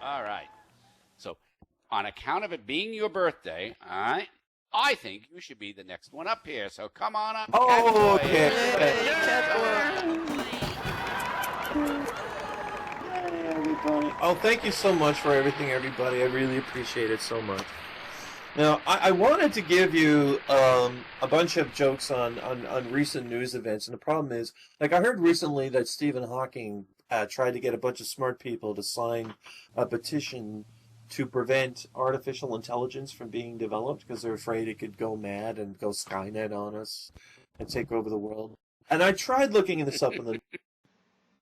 All right. So, on account of it being your birthday, all right, I think you should be the next one up here. So come on up, Oh, CatBoy. okay. Hey, Hey, everybody. Oh, thank you so much for everything, everybody. I really appreciate it so much. Now, I wanted to give you a bunch of jokes on recent news events, and the problem is, like, I heard recently that Stephen Hawking tried to get a bunch of smart people to sign a petition to prevent artificial intelligence from being developed because they're afraid it could go mad and go Skynet on us and take over the world. And I tried looking this up in the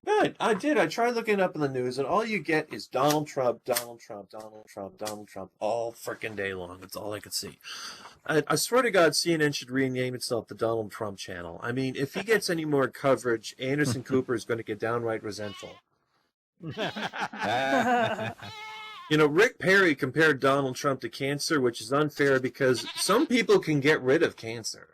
Yeah, I did. I tried looking up in the news, and all you get is Donald Trump, Donald Trump, Donald Trump, Donald Trump, all frickin' day long. That's all I could see. I swear to God, CNN should rename itself the Donald Trump channel. I mean, if he gets any more coverage, Anderson Cooper is going to get downright resentful. You know, Rick Perry compared Donald Trump to cancer, which is unfair because some people can get rid of cancer.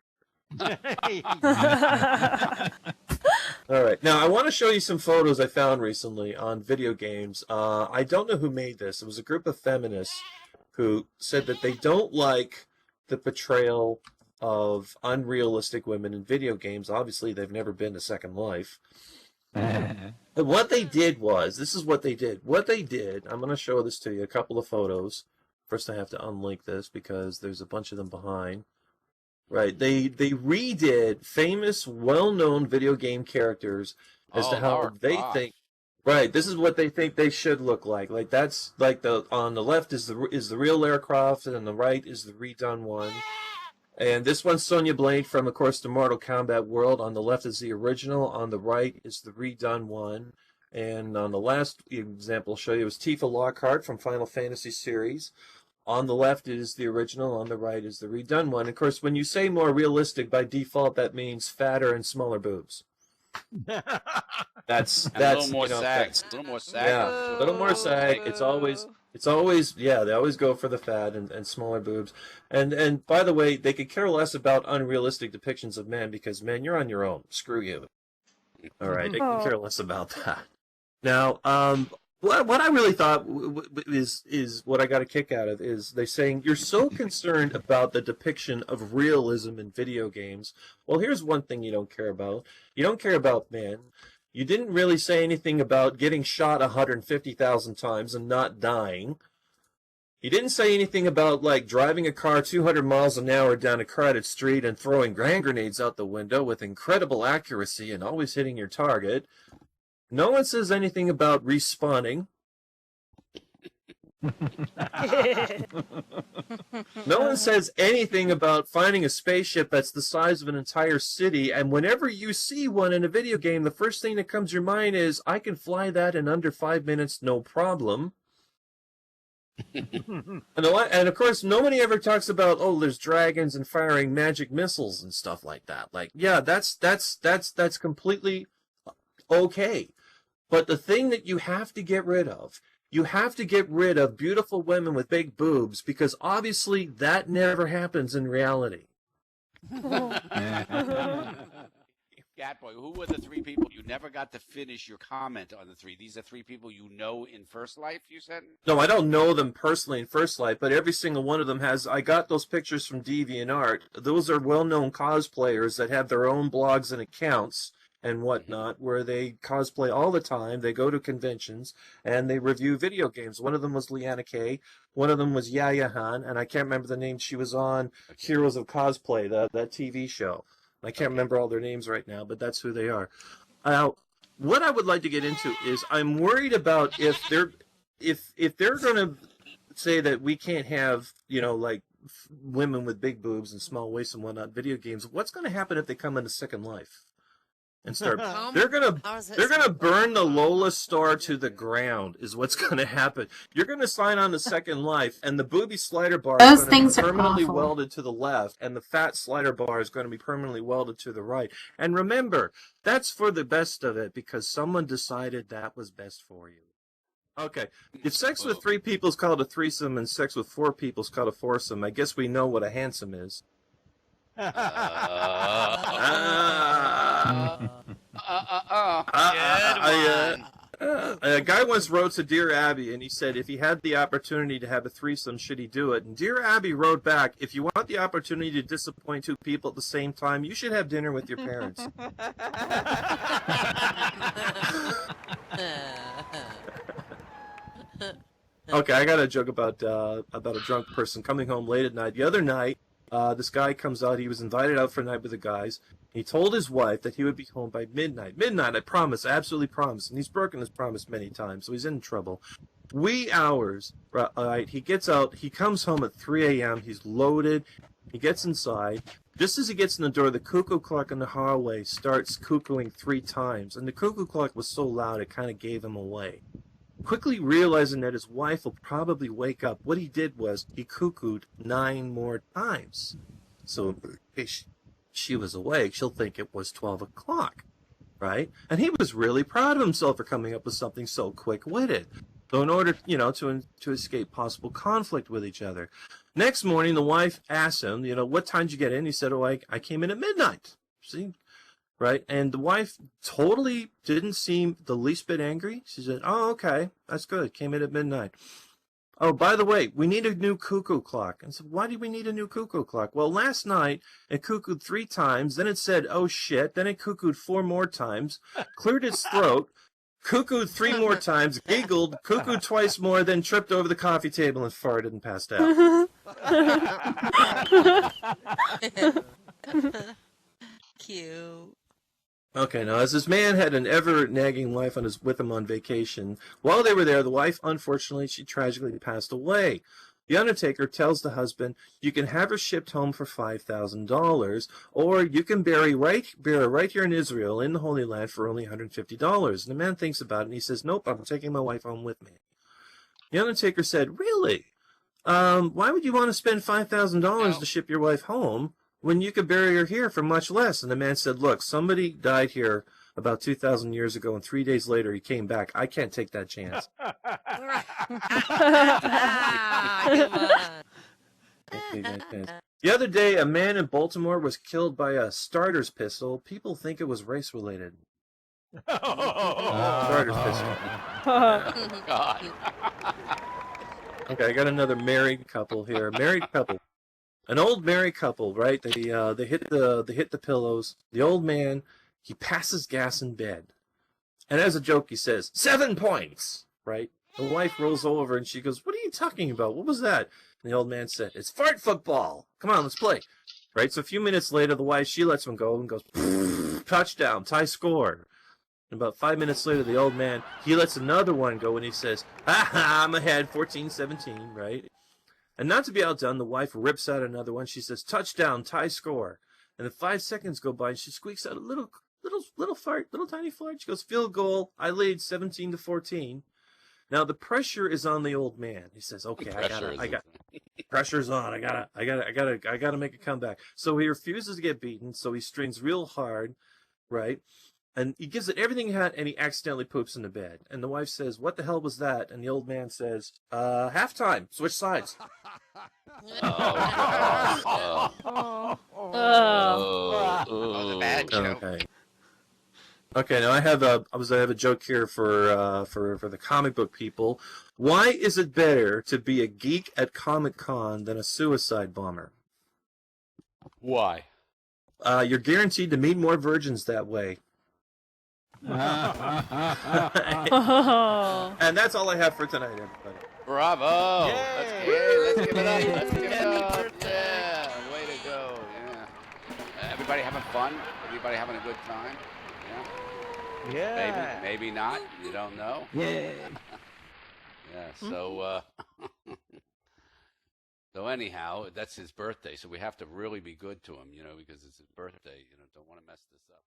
All right. Now, I want to show you some photos I found recently on video games. I don't know who made this. It was a group of feminists who said that they don't like the portrayal of unrealistic women in video games. Obviously, they've never been to Second Life. And what they did was, this is what they did. What they did, I'm going to show this to you, a couple of photos. First, I have to unlink this because there's a bunch of them behind. Right, they redid famous, well-known video game characters as to how they think. Right, this is what they think they should look like. Like that's like on the left is the real Lara Croft, and on the right is the redone one. And this one's Sonya Blade from, of course, the Mortal Kombat world. On the left is the original. On the right is the redone one. And on the last example I'll show you is Tifa Lockhart from Final Fantasy series. On the left is the original, on the right is the redone one. Of course, when you say more realistic, by default, that means fatter and smaller boobs. That's a little more sag. A little more sag. Yeah, a little more sag. It's always, yeah, they always go for the fat and smaller boobs. And by the way, they could care less about unrealistic depictions of men because, man, you're on your own. Screw you. All right, they can care less about that. Now, what I really thought is what I got a kick out of is they saying you're so concerned about the depiction of realism in video games. Well, here's one thing you don't care about. You don't care about men. You didn't really say anything about getting shot 150,000 times and not dying. You didn't say anything about, like, driving a car 200 miles an hour down a crowded street and throwing hand grenades out the window with incredible accuracy and always hitting your target. No one says anything about respawning. No one says anything about finding a spaceship that's the size of an entire city, and whenever you see one in a video game, the first thing that comes to your mind is, I can fly that in under 5 minutes, no problem. And of course, nobody ever talks about, oh, there's dragons and firing magic missiles and stuff like that. Like, yeah, that's completely okay. But the thing that you have to get rid of, you have to get rid of beautiful women with big boobs, because obviously that never happens in reality. Catboy, who were the three people? You never got to finish your comment on the three. These are three people you know in First Life, you said? No, I don't know them personally in First Life, but every single one of them has... I got those pictures from DeviantArt. Those are well-known cosplayers that have their own blogs and accounts and whatnot, where they cosplay all the time. They go to conventions, and they review video games. One of them was Liana Kay. One of them was Yaya Han, and I can't remember the name. She was on Heroes of Cosplay, that TV show. I can't remember all their names right now, but that's who they are. Now, what I would like to get into is I'm worried about if they're going to say that we can't have, you know, like women with big boobs and small waists and whatnot in video games. What's going to happen if they come into Second Life and start? They're gonna burn the Lola store to the ground. Is what's going to happen. You're going to sign on to Second Life, and the booby slider bar is going to be permanently welded to the left, and the fat slider bar is going to be permanently welded to the right. And remember, that's for the best of it, because someone decided that was best for you. Okay, if sex with 3 people is called a threesome and sex with 4 people is called a foursome, I guess we know what a handsome is. Good one. A guy once wrote to Dear Abby, and he said if he had the opportunity to have a threesome, should he do it? And Dear Abby wrote back, if you want the opportunity to disappoint two people at the same time, you should have dinner with your parents. Okay, I got a joke about a drunk person coming home late at night. The other night, this guy comes out. He was invited out for a night with the guys. He told his wife that he would be home by midnight. Midnight, I promise, I absolutely promise. And he's broken his promise many times, so he's in trouble. Wee hours, right? He gets out. He comes home at 3 a.m. He's loaded. He gets inside. Just as he gets in the door, the cuckoo clock in the hallway starts cuckooing 3 times. And the cuckoo clock was so loud, it kind of gave him away. Quickly realizing that his wife will probably wake up, what he did was he cuckooed 9 more times. So if she was awake, she'll think it was 12 o'clock, right? And he was really proud of himself for coming up with something so quick-witted. So in order, to escape possible conflict with each other. Next morning, the wife asked him, what time did you get in? He said, I came in at midnight. See? Right? And the wife totally didn't seem the least bit angry. She said, oh, okay, that's good. Came in at midnight. Oh, by the way, we need a new cuckoo clock. And I said, why do we need a new cuckoo clock? Well, last night it cuckooed 3 times. Then it said, oh, shit. Then it cuckooed 4 more times, cleared its throat, cuckooed 3 more times, giggled, cuckooed twice more, then tripped over the coffee table and farted and passed out. Cute. Okay, now as this man had an ever-nagging wife with him on vacation, while they were there, the wife, unfortunately, she tragically passed away. The undertaker tells the husband, you can have her shipped home for $5,000, or you can bury her right here in Israel, in the Holy Land, for only $150. And the man thinks about it, and he says, nope, I'm taking my wife home with me. The undertaker said, really? Why would you want to spend $5,000 to ship your wife home when you could bury her here for much less? And the man said, look, somebody died here about 2,000 years ago, and 3 days later he came back. I can't take that chance. The other day, a man in Baltimore was killed by a starter's pistol. People think it was race-related. Starter's pistol. God. Okay, I got another married couple here. Married couple. An old married couple, right? They hit the pillows. The old man, he passes gas in bed. And as a joke, he says, 7 points, right? The wife rolls over and she goes, what are you talking about? What was that? And the old man said, it's fart football. Come on, let's play. Right? So a few minutes later, the wife, she lets him go and goes, touchdown, tie score. And about 5 minutes later, the old man, he lets another one go and he says, I'm ahead, 14-17, right? And not to be outdone, the wife rips out another one. She says, touchdown, tie score. And then 5 seconds go by and she squeaks out a little fart, little tiny fart. She goes, field goal, I lead 17-14. Now the pressure is on the old man. He says, okay, pressure's on. I gotta make a comeback. So he refuses to get beaten. So he strings real hard, right? And he gives it everything he had, and he accidentally poops in the bed. And the wife says, what the hell was that? And the old man says, halftime. Switch sides. Oh, the bad joke. Okay, now I have a joke here for the comic book people. Why is it better to be a geek at Comic-Con than a suicide bomber? Why? You're guaranteed to meet more virgins that way. And that's all I have for tonight, everybody. Bravo! Yay! Let's give it up. Let's give it up. Yeah, way to go. Yeah. Everybody having fun? Everybody having a good time? Yeah. Yeah. Maybe not. You don't know. Yeah. Yeah. So. So anyhow, that's his birthday. So we have to really be good to him, because it's his birthday. Don't want to mess this up.